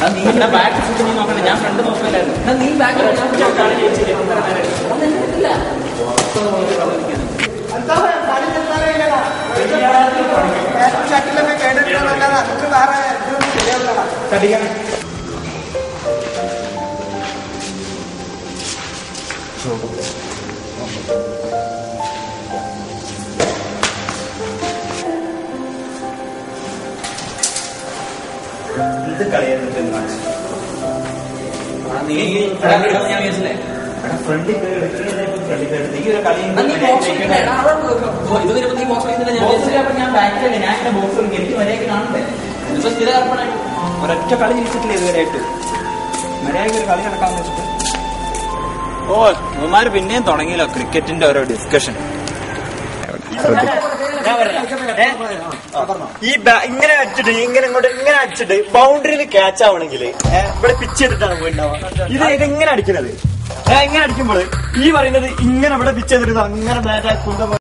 Back seat നീ നോക്കണ്ട, ഞാൻ ഫ്രണ്ട് നോക്കില്ലായിരുന്നു. നീ ബാക്ക് ഇത് കളിയായിരുന്നു ഫ്രണ്ടിൽ ഈ ഒരു കളി ഞാൻ ബാക്കിലല്ലേ, ഞാൻ എന്റെ ബോക്സ് എനിക്ക് മര്യാദക്ക് കാണണ്ടേ. ഒരൊറ്റ കളി ജയിച്ചിട്ടില്ല ഇതുവരെയായിട്ട്. മര്യാദക്ക് ഒരു കളി നടക്കാന്ന് വെച്ചിട്ട് ഇവന്മാര് പിന്നെയും തുടങ്ങിയല്ലോ ക്രിക്കറ്റിന്റെ ഓരോ ഡിസ്കഷൻ. ഈ ഇങ്ങനെ അടിച്ചിട്ട് ഇങ്ങനെ അടിച്ചിട്ട് ബൗണ്ടറിയിൽ ക്യാച്ച് ആവണമെങ്കിൽ ഇവിടെ പിച്ച് ചെയ്തിട്ടാണ് പോയിണ്ടാവുക. ഇതെങ്ങനെ അടിക്കുന്നത്? ഇങ്ങനെ അടിക്കുമ്പോൾ ഈ പറയുന്നത് ഇങ്ങനെ ഇവിടെ പിച്ച് ചെയ്തിട്ട് അങ്ങനെ ബാറ്റ്